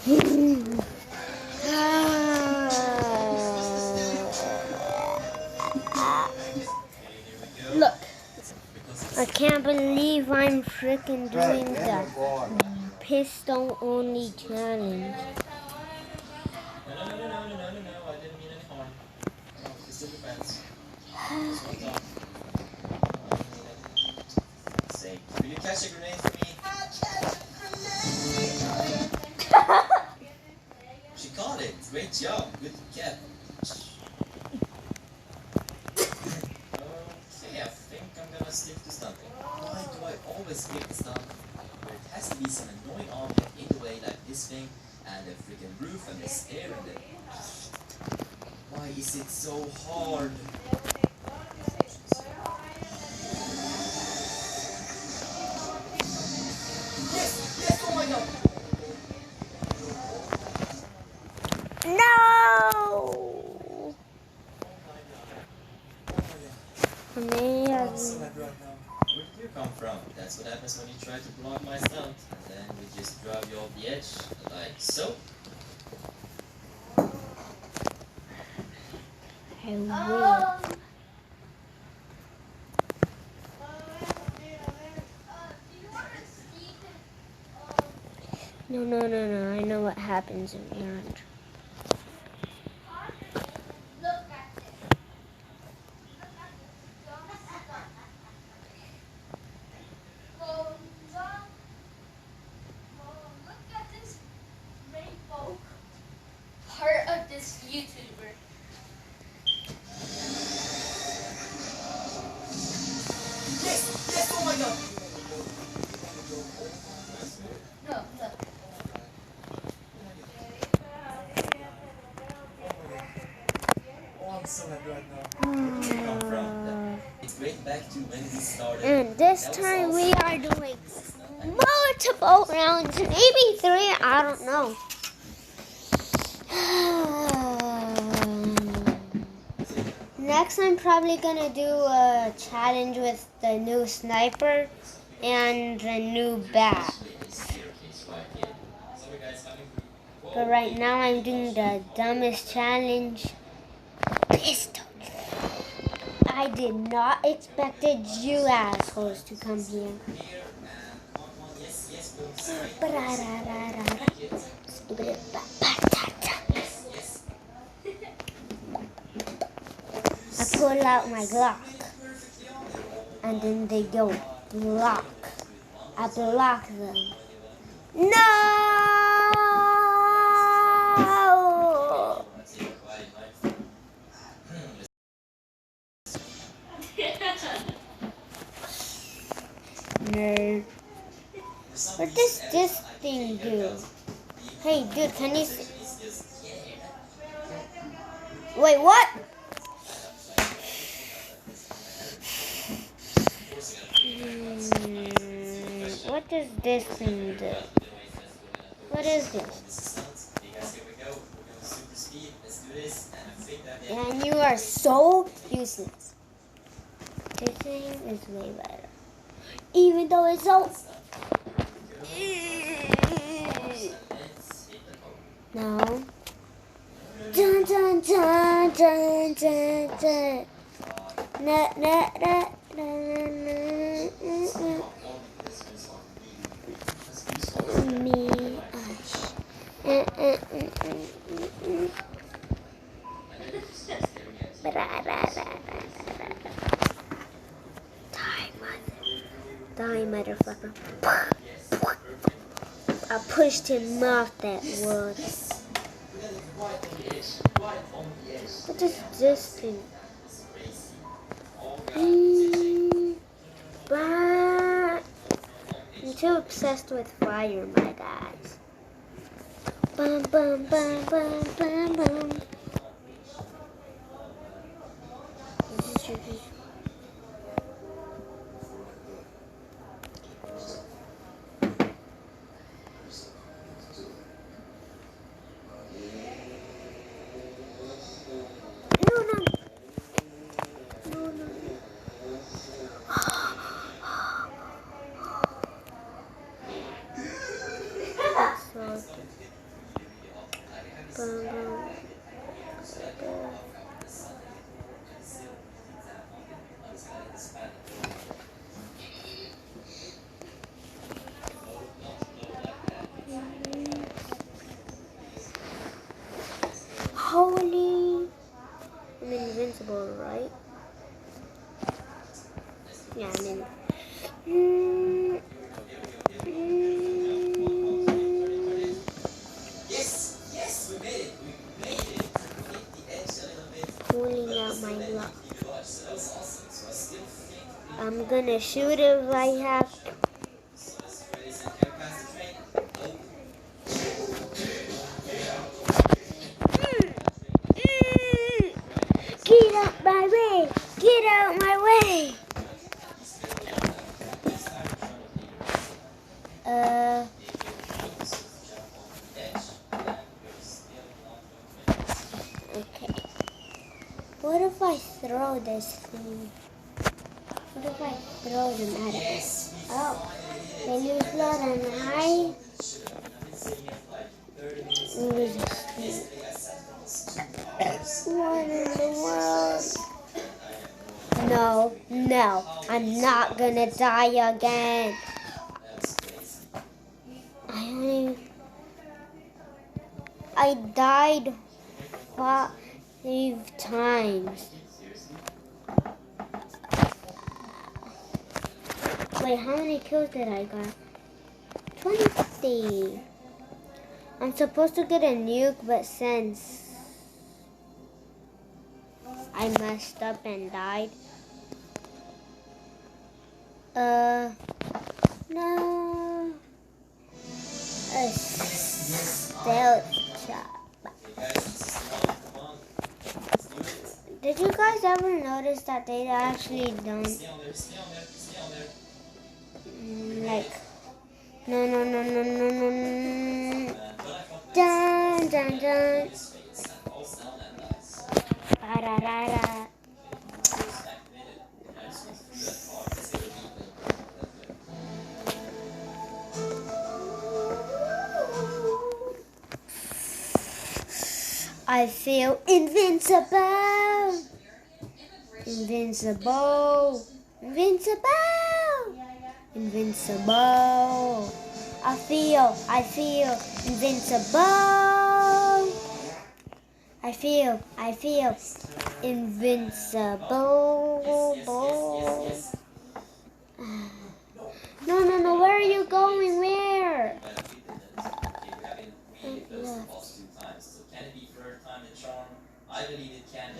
Look, I can't believe I'm freaking doing the pistol only challenge. No, I didn't mean any harm. No, pistol defense. Just one time. Say, will you catch a grenade for me? She caught it. Great job. Good catch. Okay, I think I'm gonna stick to stunting. Why do I always skip the stunt? There has to be some annoying object in the way, like this thing, and the freaking roof, and the stair, and the... Why is it so hard? Yes, oh my god! No! For me, Where did you come from? That's what happens when you try to block my stunt. And then we just drive you off the edge, like so. I will. No. I know what happens in the end. Heart of this YouTuber. Yes, oh my god! No. Oh, I'm so happy right now. Where did you come from? It's great back to when we started. And this time we are doing multiple rounds, maybe 3, I don't know. Next, I'm probably gonna do a challenge with the new sniper and the new bat. But right now, I'm doing the dumbest challenge. Pistol. I did not expected you assholes to come here. I pull out my Glock, and then they go block. I block them. No! Nerd. What does this thing do? Hey, dude, can you see? Wait, what? What does this thing do? What is this? And you are so useless. This thing is way better. Even though it's so... No. Dun dun dun dun dun dun. Na na na na na. Me. Die, motherfucker. I pushed him off that wood. What is this thing? But I'm too obsessed with fire, my guys. Bum bum bum bum bum bum. Holy! I'm invincible, right? Yeah, I'm in. Yes, we made it. We made it. We hit the edge a little bit. Pulling out my block. So that was awesome. So I still think I'm gonna shoot if I have to. so let's try this and can pass the train. Oh, Get out my way! Get out my way! Okay. What if I throw this thing? What if I throw them at it? Oh, they lose blood and I lose this thing. What in the world? No, I'm not gonna die again. I died 5 times. Wait, how many kills did I got? 20. I'm supposed to get a nuke, but since I messed up and died. No. A stealth shot. Did you guys ever notice that they actually don't like no. Dun dun dun. Ra-ra-ra-ra. I feel invincible. Invincible. Invincible. Invincible. I feel invincible. I feel invincible. No, where are you going? Where? So can it be third time the charm? I believe it can.